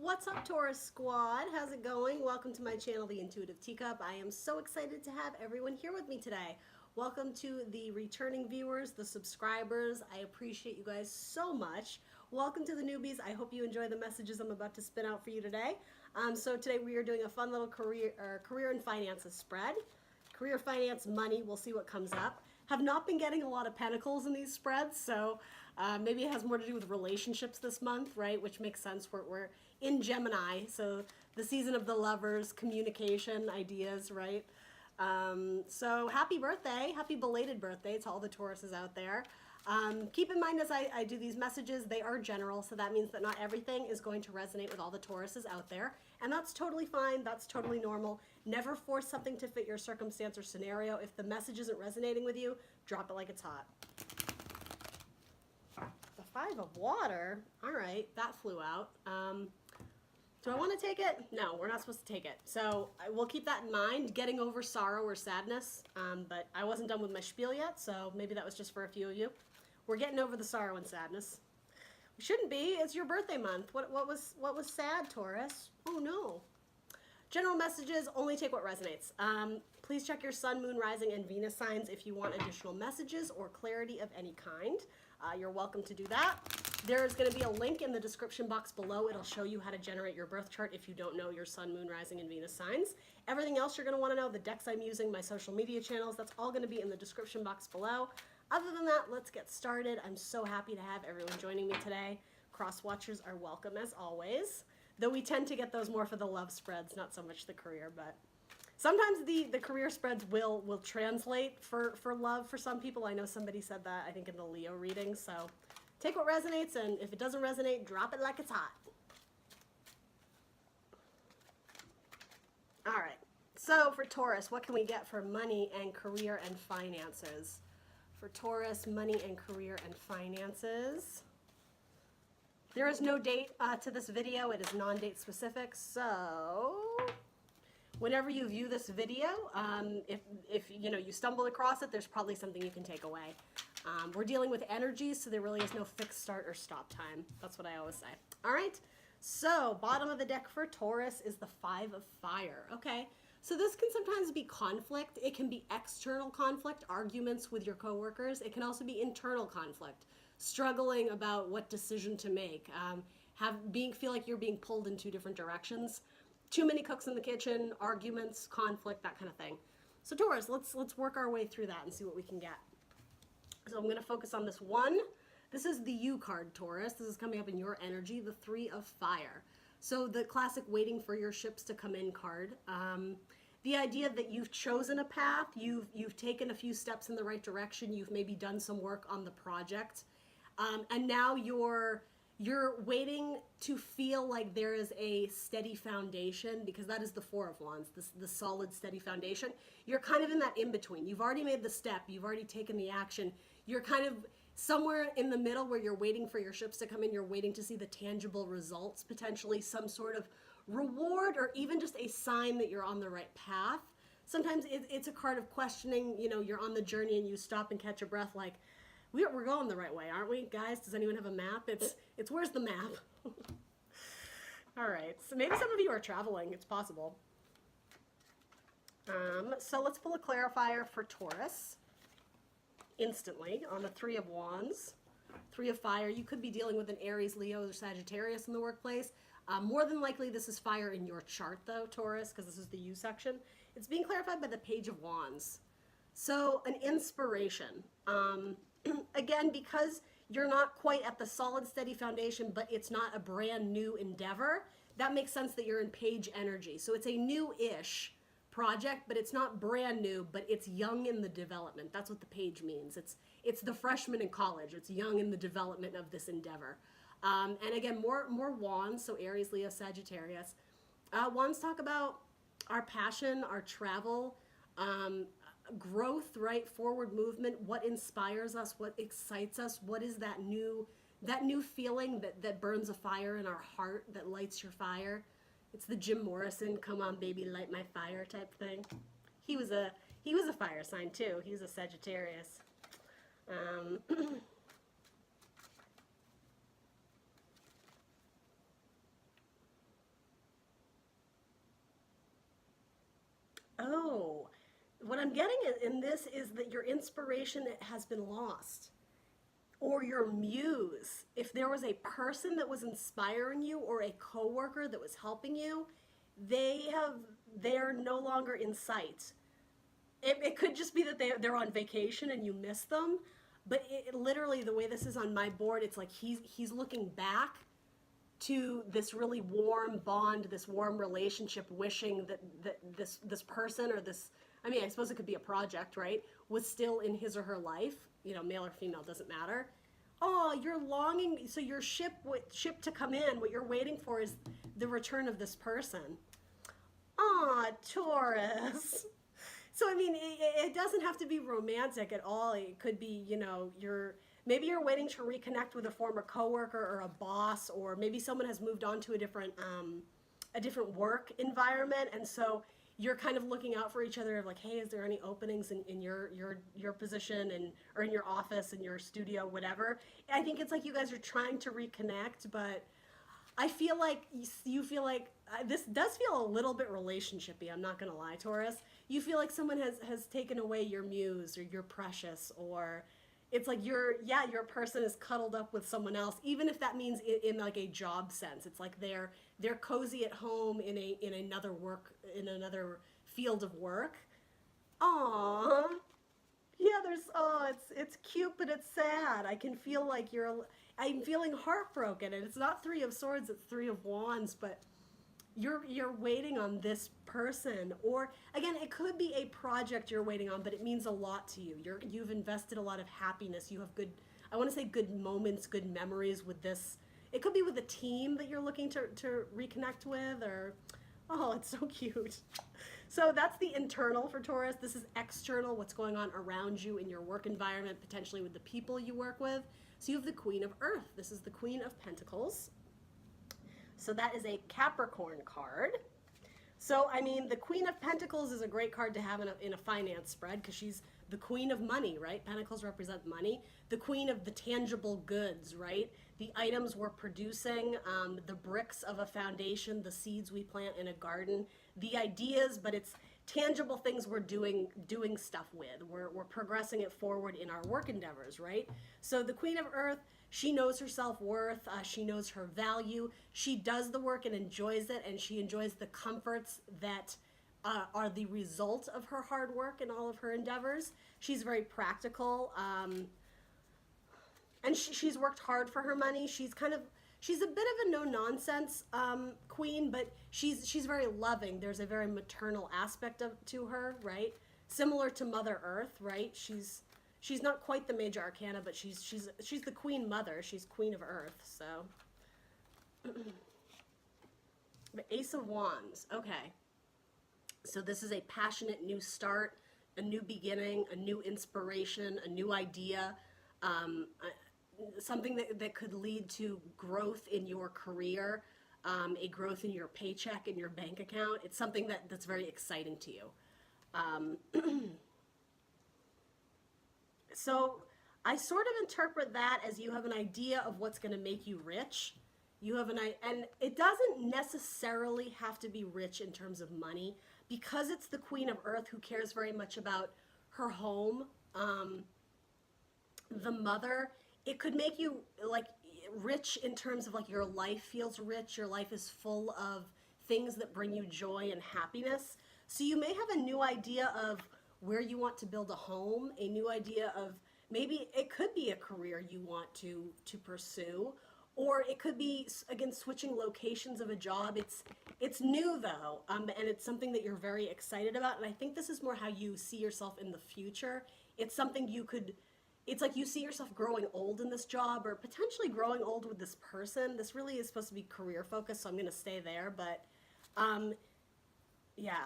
What's up, Taurus Squad? How's it going? Welcome to my channel, The Intuitive Teacup. I am so excited to have everyone here with me today. Welcome to the returning viewers, the subscribers. I appreciate you guys so much. Welcome to the newbies. I hope you enjoy the messages I'm about to spin out for you today. So today we are doing a fun little career and finances spread. Career, finance, money. We'll see what comes up. Have not been getting a lot of pentacles in these spreads, so maybe it has more to do with relationships this month, right? Which makes sense. We're in Gemini, so the season of the lovers, communication, ideas, right? So happy birthday, happy belated birthday to all the Tauruses out there. Keep in mind as I do these messages, they are general, so that means that not everything is going to resonate with all the Tauruses out there, and that's totally fine, that's totally normal. Never force something to fit your circumstance or scenario. If the message isn't resonating with you, drop it like it's hot. The Five of Water, all right, that flew out. Do I want to take it? No, we're not supposed to take it. So we'll keep that in mind, getting over sorrow or sadness, but I wasn't done with my spiel yet, so maybe that was just for a few of you. We're getting over the sorrow and sadness. We shouldn't be. It's your birthday month. What was sad, Taurus? Oh no. General messages, only take what resonates. Please check your sun, moon, rising, and Venus signs if you want additional messages or clarity of any kind. You're welcome to do that. There's going to be a link in the description box below. It'll show you how to generate your birth chart if you don't know your sun, moon, rising, and Venus signs. Everything else you're going to want to know, the decks I'm using, my social media channels, that's all going to be in the description box below. Other than that, let's get started. I'm so happy to have everyone joining me today. Cross watchers are welcome as always. Though we tend to get those more for the love spreads, not so much the career, but sometimes the career spreads will translate for love for some people. I know somebody said that, I think, in the Leo reading, so take what resonates, and if it doesn't resonate, drop it like it's hot. All right, so for Taurus, what can we get for money and career and finances? For Taurus, money and career and finances. There is no date to this video. It is non-date specific, so whenever you view this video, if you stumble across it, there's probably something you can take away. We're dealing with energies, so there really is no fixed start or stop time. That's what I always say. All right, so bottom of the deck for Taurus is the Five of Fire. Okay, so this can sometimes be conflict. It can be external conflict, arguments with your coworkers. It can also be internal conflict, struggling about what decision to make, feel like you're being pulled in two different directions. Too many cooks in the kitchen, arguments, conflict, that kind of thing. So Taurus, let's work our way through that and see what we can get. So I'm going to focus on this one. This is the U card, Taurus. This is coming up in your energy, the Three of Fire. So the classic waiting for your ships to come in card. The idea that you've chosen a path, you've taken a few steps in the right direction, you've maybe done some work on the project, and now you're waiting to feel like there is a steady foundation, because that is the Four of Wands, the solid, steady foundation. You're kind of in that in-between. You've already made the step. You've already taken the action. You're kind of somewhere in the middle where you're waiting for your ships to come in. You're waiting to see the tangible results, potentially some sort of reward or even just a sign that you're on the right path. Sometimes it's a card of questioning. You're on the journey and you stop and catch your breath like, we're going the right way, aren't we, guys? Does anyone have a map? It's where's the map? All right, so maybe some of you are traveling. It's possible. So let's pull a clarifier for Taurus instantly on the Three of Wands. Three of Fire. You could be dealing with an Aries, Leo, or Sagittarius in the workplace. More than likely, this is fire in your chart, though, Taurus, because this is the U section. It's being clarified by the Page of Wands. So an inspiration. Again, because you're not quite at the solid, steady foundation, but it's not a brand new endeavor, that makes sense that you're in page energy. So it's a new-ish project, but it's not brand new, but it's young in the development. That's what the page means. It's the freshman in college. It's young in the development of this endeavor. And again, more wands, so Aries, Leo, Sagittarius. Wands talk about our passion, our travel, growth, right? Forward movement, what inspires us, what excites us, what is that new feeling that burns a fire in our heart, that lights your fire. It's the Jim Morrison, come on baby, light my fire type thing. He was a fire sign too. He was a Sagittarius. I'm getting in this is that your inspiration has been lost, or your muse. If there was a person that was inspiring you or a coworker that was helping you, they're no longer in sight. It could just be that they're on vacation and you miss them, but literally the way this is on my board, it's like he's looking back to this really warm bond, this warm relationship, wishing that this person or this, I mean, I suppose it could be a project, right, was still in his or her life, male or female, doesn't matter. Oh, you're longing, so your ship to come in, what you're waiting for is the return of this person. Aw, Taurus. So, I mean, it doesn't have to be romantic at all. It could be, maybe you're waiting to reconnect with a former coworker or a boss, or maybe someone has moved on to a different work environment, and so you're kind of looking out for each other of like, hey, is there any openings in your position or in your office, in your studio, whatever. I think it's like you guys are trying to reconnect, but I feel like you feel like this does feel a little bit relationshipy. I'm not gonna lie, Taurus. You feel like someone has taken away your muse or your precious, or it's like your person is cuddled up with someone else, even if that means in like a job sense. It's like they're cozy at home in another field of work. Aww. Yeah, it's cute, but it's sad. I can feel like I'm feeling heartbroken, and it's not Three of Swords, it's Three of Wands, but you're waiting on this person, or again, it could be a project you're waiting on, but it means a lot to you. You've invested a lot of happiness. You have I want to say good moments, good memories with this. It could be with a team that you're looking to reconnect with, or, oh, it's so cute. So that's the internal for Taurus. This is external, what's going on around you in your work environment, potentially with the people you work with. So you have the Queen of Earth. This is the Queen of Pentacles. So that is a Capricorn card. So, I mean, the Queen of Pentacles is a great card to have in a finance spread because she's the Queen of money, right? Pentacles represent money. The Queen of the tangible goods, right? The items we're producing, the bricks of a foundation, the seeds we plant in a garden, the ideas, but it's tangible things we're doing stuff with. We're progressing it forward in our work endeavors, right? So the Queen of Earth, she knows her self-worth, she knows her value, she does the work and enjoys it, and she enjoys the comforts that are the result of her hard work and all of her endeavors. She's very practical, and she's worked hard for her money. She's a bit of a no-nonsense queen, but she's very loving. There's a very maternal aspect to her, right? Similar to Mother Earth, right? She's not quite the major arcana, but she's the Queen Mother. She's Queen of Earth, so. The Ace of Wands, okay. So this is a passionate new start, a new beginning, a new inspiration, a new idea, something that could lead to growth in your career, a growth in your paycheck, in your bank account. It's something that's very exciting to you. So I sort of interpret that as you have an idea of what's going to make you rich. You have and it doesn't necessarily have to be rich in terms of money, because it's the Queen of Earth who cares very much about her home, the mother. It could make you like rich in terms of like your life feels rich. Your life is full of things that bring you joy and happiness. So you may have a new idea of where you want to build a home, a new idea of maybe it could be a career you want to pursue, or it could be, again, switching locations of a job. It's new though, and it's something that you're very excited about. And I think this is more how you see yourself in the future. It's something it's like you see yourself growing old in this job, or potentially growing old with this person. This really is supposed to be career focused, so I'm going to stay there. But yeah.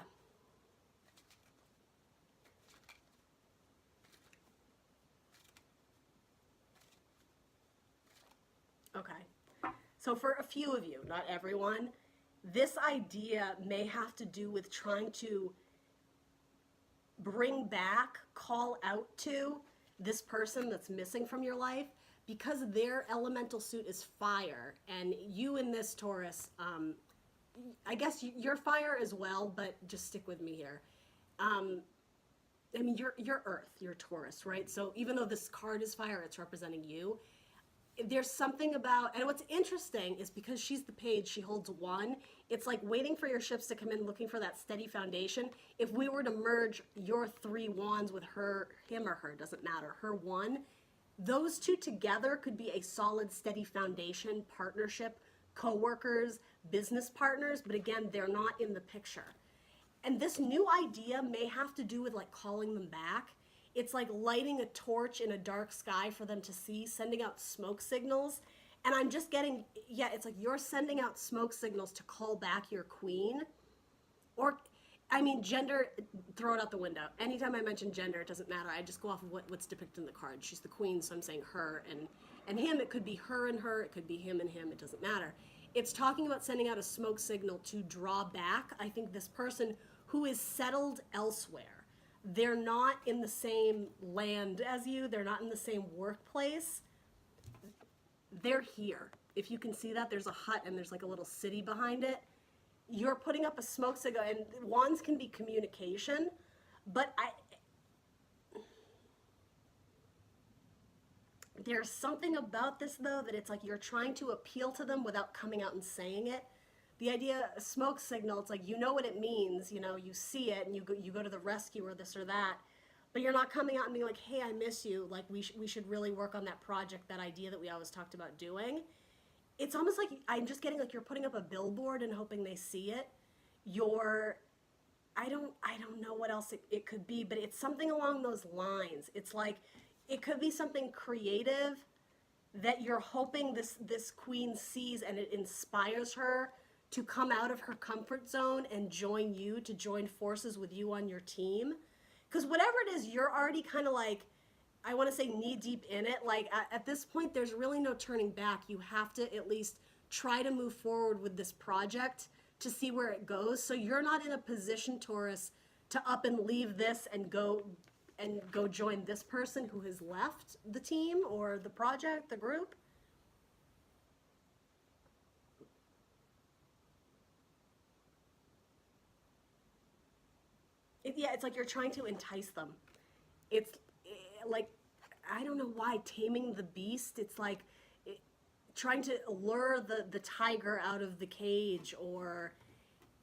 Okay. So for a few of you, not everyone, this idea may have to do with trying to bring back, call out to this person that's missing from your life, because their elemental suit is fire, and you in this, Taurus, I guess you're fire as well, but just stick with me here. I mean, you're Earth, you're Taurus, right? So even though this card is fire, it's representing you. There's something about, and what's interesting is because she's the page, she holds one. It's like waiting for your ships to come in, looking for that steady foundation. If we were to merge your 3 wands with her, him or her, doesn't matter, her one, those two together could be a solid, steady foundation, partnership, co-workers, business partners, but again, they're not in the picture. And this new idea may have to do with like calling them back. It's like lighting a torch in a dark sky for them to see, sending out smoke signals. And I'm just getting, yeah, it's like you're sending out smoke signals to call back your queen. Or, I mean, gender, throw it out the window. Anytime I mention gender, it doesn't matter. I just go off of what's depicted in the card. She's the queen, so I'm saying her and him. It could be her and her. It could be him and him. It doesn't matter. It's talking about sending out a smoke signal to draw back, I think, this person who is settled elsewhere. They're not in the same land as you. They're not in the same workplace. They're here. If you can see that, there's a hut and there's like a little city behind it. You're putting up a smoke signal, and wands can be communication, but there's something about this, though, that it's like you're trying to appeal to them without coming out and saying it. The idea, a smoke signal, it's like, you know what it means, you know, you see it and you go to the rescue or this or that, but you're not coming out and being like, hey, I miss you, like we should really work on that project, that idea that we always talked about doing. It's almost like I'm just getting like you're putting up a billboard and hoping they see it. I don't know what else it could be, but it's something along those lines. It's like, it could be something creative that you're hoping this queen sees and it inspires her to come out of her comfort zone and join you, to join forces with you on your team. Because whatever it is, you're already kind of like, I want to say knee deep in it. Like at this point, there's really no turning back. You have to at least try to move forward with this project to see where it goes. So you're not in a position, Taurus, to up and leave this and go join this person who has left the team or the project, the group. It's like you're trying to entice them. It's like, I don't know why, taming the beast. It's like trying to lure the tiger out of the cage, or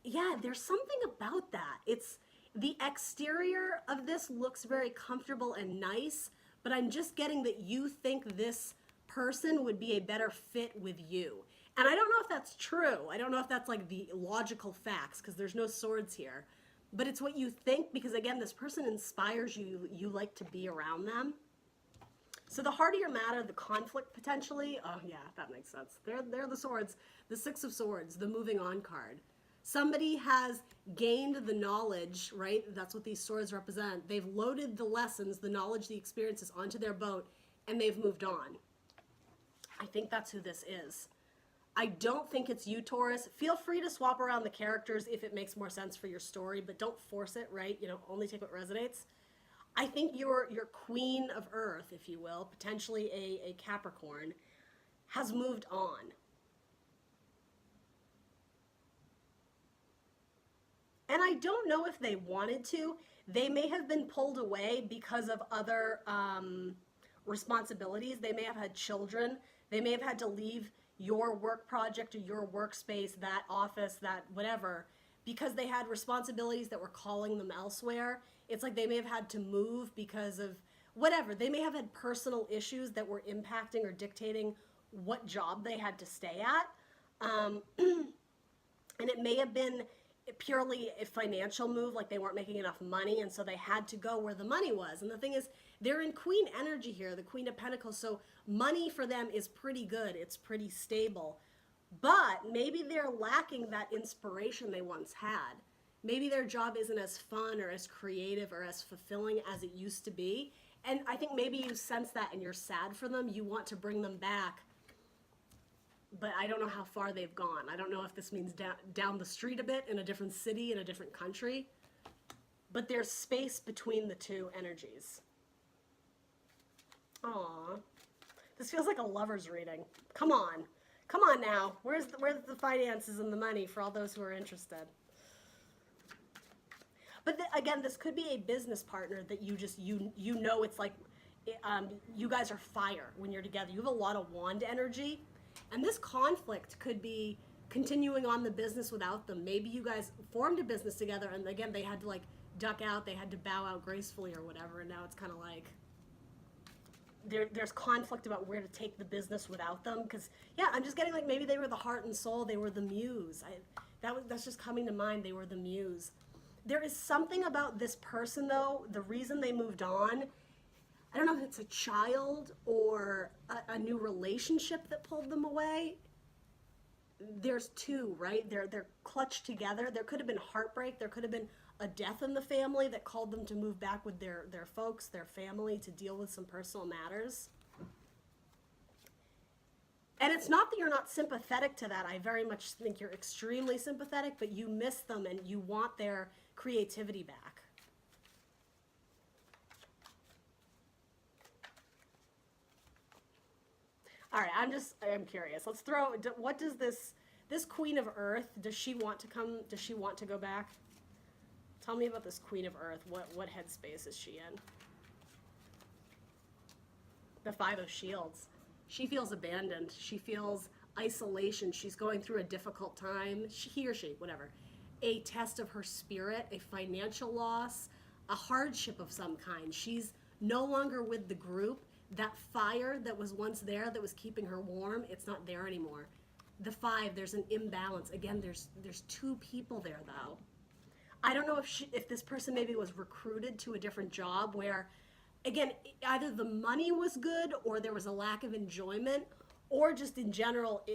yeah, there's something about that. It's the exterior of this looks very comfortable and nice, but I'm just getting that you think this person would be a better fit with you. And I don't know if that's true. I don't know if that's like the logical facts, because there's no swords here. But it's what you think, because again, this person inspires you. You like to be around them. So the harder your matter, the conflict potentially. Oh yeah, that makes sense. They're the swords, the 6 of Swords, the moving on card. Somebody has gained the knowledge, right? That's what these swords represent. They've loaded the lessons, the knowledge, the experiences onto their boat, and they've moved on. I think that's who this is. I don't think it's you, Taurus. Feel free to swap around the characters if it makes more sense for your story, but don't force it, right? You know, only take what resonates. I think your queen of earth, if you will, potentially a Capricorn, has moved on. And I don't know if they wanted to. They may have been pulled away because of other responsibilities. They may have had children. They may have had to leave your work project or your workspace, that office, that whatever, because they had responsibilities that were calling them elsewhere. It's like they may have had to move because of whatever. They may have had personal issues that were impacting or dictating what job they had to stay at. And it may have been purely a financial move, like they weren't making enough money, and so they had to go where the money was. And the thing is, they're in Queen energy here, the Queen of Pentacles, so money for them is pretty good. It's pretty stable. But maybe they're lacking that inspiration they once had. Maybe their job isn't as fun or as creative or as fulfilling as it used to be. And I think maybe you sense that and you're sad for them. You want to bring them back. But I don't know how far they've gone. I don't know if this means down the street a bit, in a different city, in a different country. But there's space between the two energies. Aww. This feels like a lover's reading. Come on. Come on now. Where's the finances and the money for all those who are interested? But again, this could be a business partner that you just, you know, it's like, you guys are fire when you're together. You have a lot of wand energy. And this conflict could be continuing on the business without them. Maybe you guys formed a business together and again, they had to like duck out, they had to bow out gracefully or whatever. And now it's kind of like, there's conflict about where to take the business without them. Because yeah, I'm just getting like maybe they were the heart and soul, they were the muse. That's just coming to mind. They were the muse. There is something about this person though. The reason they moved on, I don't know if it's a child or a new relationship that pulled them away. There's two, right? They're clutched together. There could have been heartbreak. There could have been a death in the family that called them to move back with their folks, their family, to deal with some personal matters. And it's not that you're not sympathetic to that. I very much think you're extremely sympathetic, but you miss them and you want their creativity back. All right, I'm curious. Let's throw, what does this Queen of Earth, does she want to come, does she want to go back? Tell me about this Queen of Earth. What headspace is she in? The Five of Shields. She feels abandoned. She feels isolation. She's going through a difficult time. He or she, whatever. A test of her spirit, a financial loss, a hardship of some kind. She's no longer with the group. That fire that was once there that was keeping her warm, it's not there anymore. The Five, there's an imbalance. Again, there's two people there though. I don't know if this person maybe was recruited to a different job where, again, either the money was good or there was a lack of enjoyment, or just in general,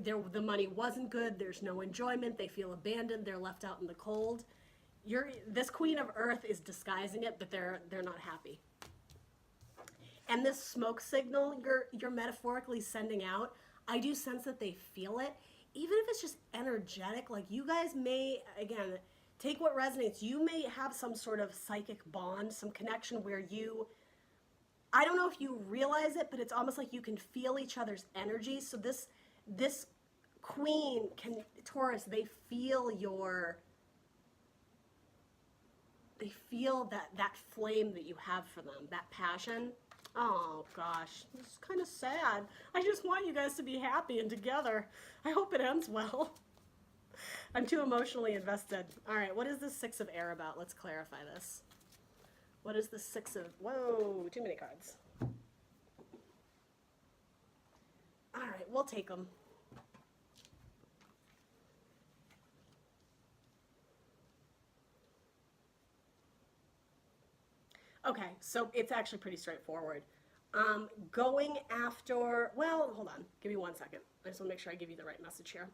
the money wasn't good, there's no enjoyment, they feel abandoned, they're left out in the cold. This Queen of Earth is disguising it, but they're not happy. And this smoke signal you're metaphorically sending out, I do sense that they feel it, even if it's just energetic. Like you guys may, again, take what resonates. You may have some sort of psychic bond, some connection where I don't know if you realize it, but it's almost like you can feel each other's energy. So this Queen Taurus, they feel that flame that you have for them, that passion. Oh gosh, it's kind of sad. I just want you guys to be happy and together. I hope it ends well. I'm too emotionally invested. All right, what is the Six of Air about? Let's clarify this. What is the Six of... Whoa, too many cards. All right, we'll take them. Okay, so it's actually pretty straightforward. Going after... Well, hold on. Give me 1 second. I just want to make sure I give you the right message here.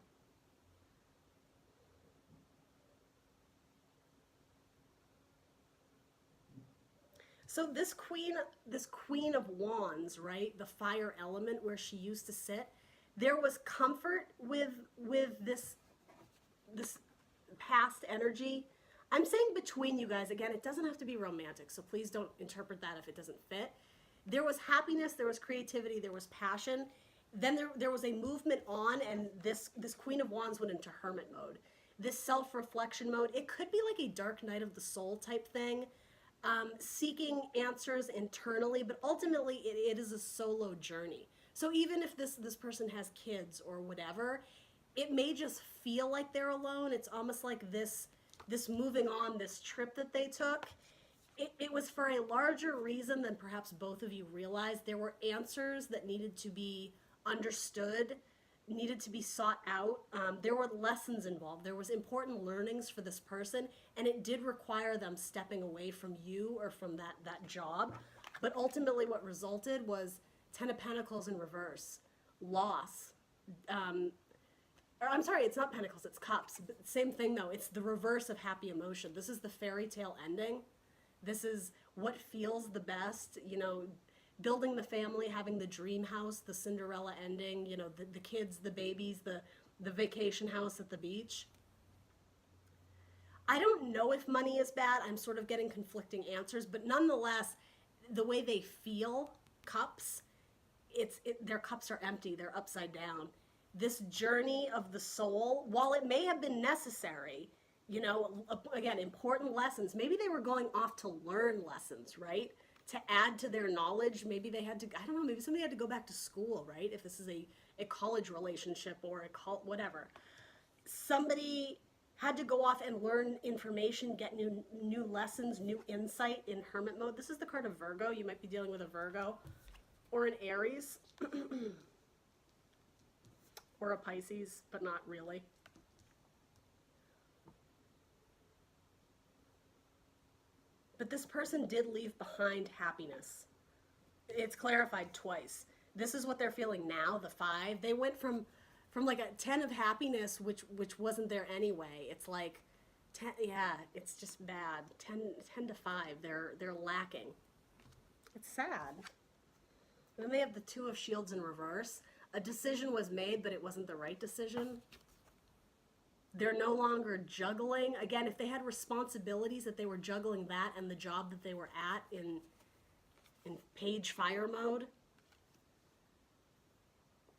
So this queen of wands, right? The fire element where she used to sit, there was comfort with this past energy. I'm saying between you guys, again, it doesn't have to be romantic, so please don't interpret that if it doesn't fit. There was happiness, there was creativity, there was passion. Then there was a movement on, and this Queen of Wands went into hermit mode. This self-reflection mode. It could be like a dark night of the soul type thing. Seeking answers internally, but ultimately it is a solo journey. So even if this person has kids or whatever, it may just feel like they're alone. It's almost like this moving on, this trip that they took. It was for a larger reason than perhaps both of you realized. There were answers that needed to be understood, needed to be sought out. There were lessons involved. There was important learnings for this person, and it did require them stepping away from you or from that job. But ultimately what resulted was Ten of Pentacles in reverse, loss. Or I'm sorry, it's not Pentacles, it's Cups. But same thing though, it's the reverse of happy emotion. This is the fairy tale ending. This is what feels the best, you know, building the family, having the dream house, the Cinderella ending, you know, the kids, the babies, the vacation house at the beach. I don't know if money is bad. I'm sort of getting conflicting answers, but nonetheless, the way they feel, cups, their cups are empty, they're upside down. This journey of the soul, while it may have been necessary, You know, again, important lessons. Maybe they were going off to learn lessons, right? To add to their knowledge. Maybe they had to, I don't know, maybe somebody had to go back to school, right? If this is a college relationship or whatever. Somebody had to go off and learn information, get new lessons, new insight in hermit mode. This is the card of Virgo. You might be dealing with a Virgo or an Aries or a Pisces, but not really. But this person did leave behind happiness. It's clarified twice. This is what they're feeling now, the 5. They went from like a 10 of happiness, which wasn't there anyway. It's like 10, yeah, it's just bad. 10 to 5, they're lacking. It's sad. And then they have the 2 of Shields in reverse. A decision was made, but it wasn't the right decision. They're no longer juggling. Again, if they had responsibilities, that they were juggling that and the job that they were at in page fire mode.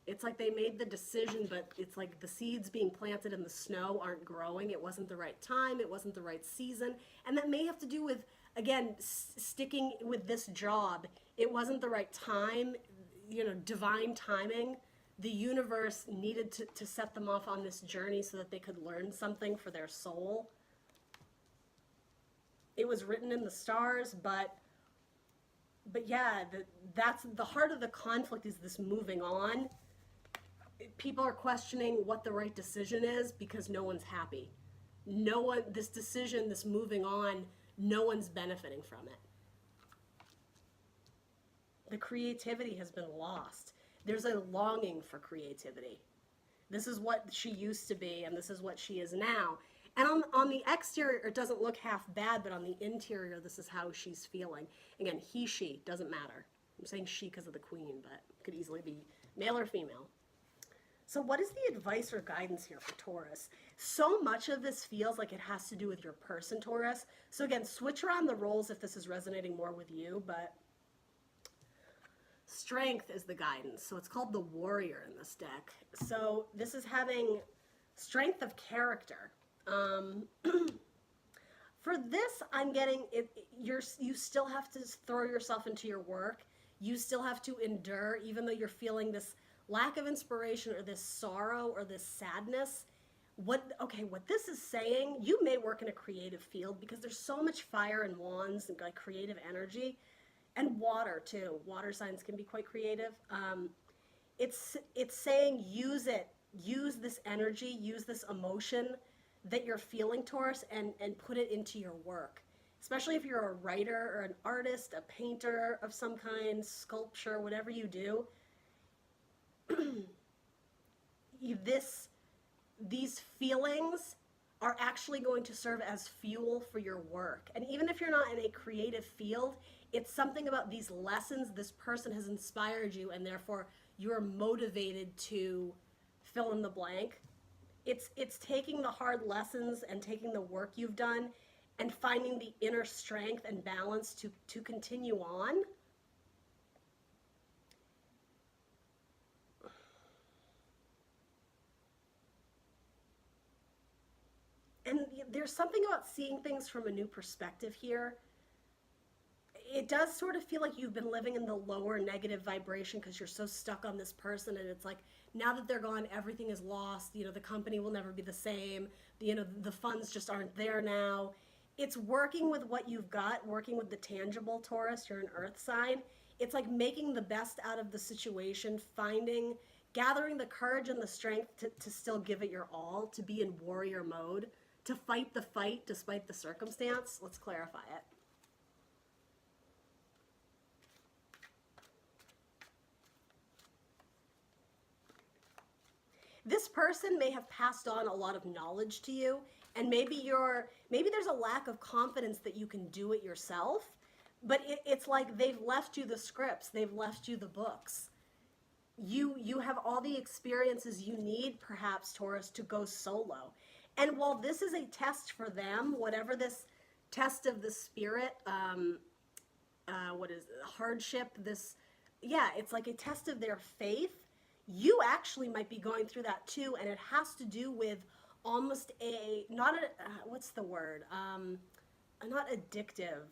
It's like they made the decision, but it's like the seeds being planted in the snow aren't growing. It wasn't the right time. It wasn't the right season. And that may have to do with, again, sticking with this job. It wasn't the right time, you know, divine timing. The universe needed to set them off on this journey so that they could learn something for their soul. It was written in the stars, but yeah, that's the heart of the conflict, is this moving on. People are questioning what the right decision is because no one's happy. No one, this decision, this moving on, no one's benefiting from it. The creativity has been lost. There's a longing for creativity. This is what she used to be, and this is what she is now. And on the exterior, it doesn't look half bad, but on the interior, this is how she's feeling. Again, he, she, doesn't matter. I'm saying she because of the queen, but it could easily be male or female. So what is the advice or guidance here for Taurus? So much of this feels like it has to do with your person, Taurus. So again, switch around the roles if this is resonating more with you, but strength is the guidance. So it's called the warrior in this deck. So this is having strength of character. For this, I'm getting it. You still have to throw yourself into your work. You still have to endure, even though you're feeling this lack of inspiration or this sorrow or this sadness. What this is saying, you may work in a creative field because there's so much fire and wands and like creative energy. And water too. Water signs can be quite creative. It's saying use it. Use this energy. Use this emotion that you're feeling, Taurus, and put it into your work. Especially if you're a writer or an artist, a painter of some kind, sculpture, whatever you do. These feelings are actually going to serve as fuel for your work. And even if you're not in a creative field, it's something about these lessons. This person has inspired you, and therefore you're motivated to fill in the blank. It's taking the hard lessons and taking the work you've done and finding the inner strength and balance to continue on. And there's something about seeing things from a new perspective here. It does sort of feel like you've been living in the lower negative vibration because you're so stuck on this person, and it's like now that they're gone, everything is lost. You know, the company will never be the same. You know, the funds just aren't there now. It's working with what you've got, working with the tangible, Taurus. You're an earth sign. It's like making the best out of the situation, gathering the courage and the strength to still give it your all, to be in warrior mode, to fight the fight despite the circumstance. Let's clarify it. This person may have passed on a lot of knowledge to you, and maybe there's a lack of confidence that you can do it yourself, but it's like they've left you the scripts, they've left you the books. You have all the experiences you need, perhaps, Taurus, to go solo. And while this is a test for them, whatever this test of the spirit, hardship, it's like a test of their faith. You actually might be going through that too, and it has to do with almost not a, what's the word? Not addictive,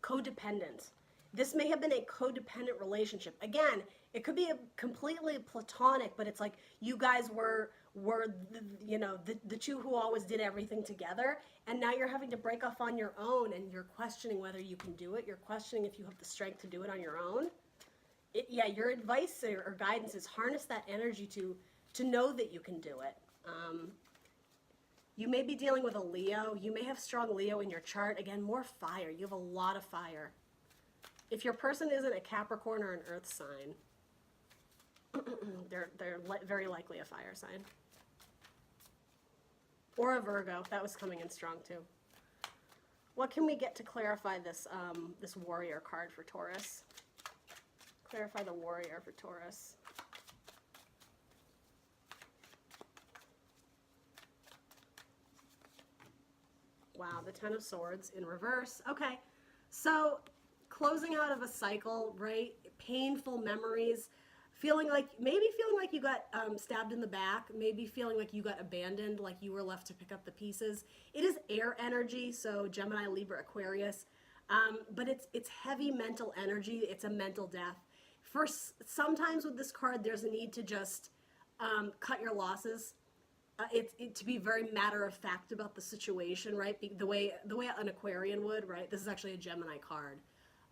codependent. This may have been a codependent relationship. Again, it could be a completely platonic, but it's like you guys were the two who always did everything together, and now you're having to break off on your own, and you're questioning whether you can do it. You're questioning if you have the strength to do it on your own. Your advice or guidance is harness that energy to know that you can do it. You may be dealing with a Leo. You may have strong Leo in your chart. Again, more fire. You have a lot of fire. If your person isn't a Capricorn or an Earth sign, they're very likely a fire sign. Or a Virgo. That was coming in strong too. What can we get to clarify this, this warrior card for Taurus? Clarify the warrior for Taurus. Wow, the Ten of Swords in reverse. Okay, so closing out of a cycle, right? Painful memories, maybe feeling like you got stabbed in the back, maybe feeling like you got abandoned, like you were left to pick up the pieces. It is air energy, so Gemini, Libra, Aquarius, but it's heavy mental energy. It's a mental death. Sometimes with this card, there's a need to just cut your losses. To be very matter of fact about the situation, right? The way an Aquarian would, right? This is actually a Gemini card.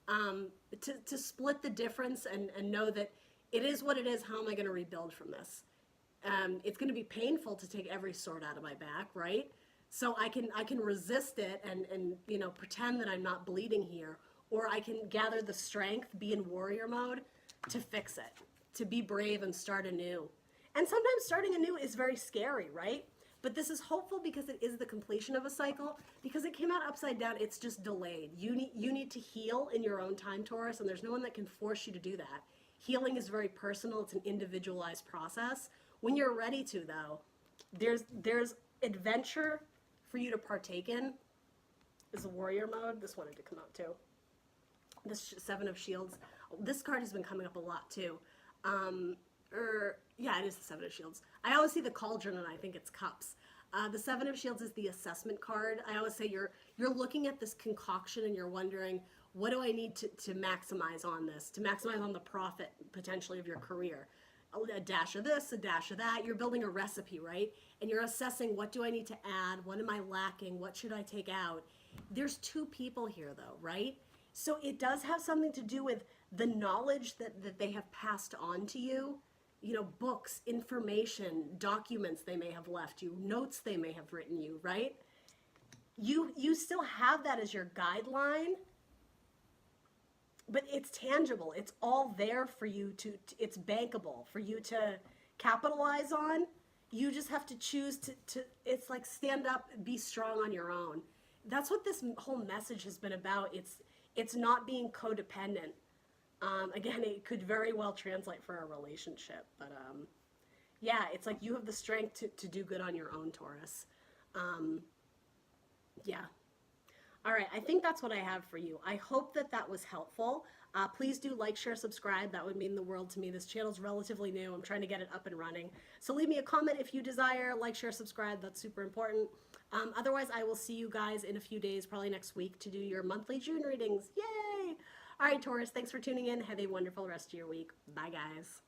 To split the difference and know that it is what it is. How am I going to rebuild from this? It's going to be painful to take every sword out of my back, right? So I can resist it and pretend that I'm not bleeding here, or I can gather the strength, be in warrior mode to fix it, to be brave and start anew. And sometimes starting anew is very scary, right? But this is hopeful because it is the completion of a cycle. Because it came out upside down, it's just delayed. You need to heal in your own time, Taurus, and there's no one that can force you to do that. Healing is very personal. It's an individualized process. When you're ready to, though, there's adventure for you to partake in. Is a warrior mode. This wanted to come out too. This Seven of Shields. This card has been coming up a lot too. Yeah, it is the Seven of Shields. I always see the cauldron and I think it's cups. The Seven of Shields is the assessment card. I always say you're looking at this concoction and you're wondering, what do I need to maximize on this, to maximize on the profit potentially of your career? A dash of this, a dash of that. You're building a recipe, right? And you're assessing, what do I need to add? What am I lacking? What should I take out? There's two people here though, right? So it does have something to do with the knowledge that they have passed on to you. Books, information, documents they may have left you, notes they may have written you, right? You still have that as your guideline, but it's tangible. It's all there for you it's bankable for you to capitalize on. You just have to choose to it's like stand up, be strong on your own. That's what this whole message has been about. It's not being codependent. Again, it could very well translate for a relationship, but yeah, it's like you have the strength to do good on your own, Taurus. Yeah. All right, I think that's what I have for you. I hope that was helpful. Please do like, share, subscribe. That would mean the world to me. This channel's relatively new. I'm trying to get it up and running. So leave me a comment if you desire. Like, share, subscribe. That's super important. Otherwise, I will see you guys in a few days, probably next week, to do your monthly June readings. Yay! All right, Taurus, thanks for tuning in. Have a wonderful rest of your week. Bye, guys.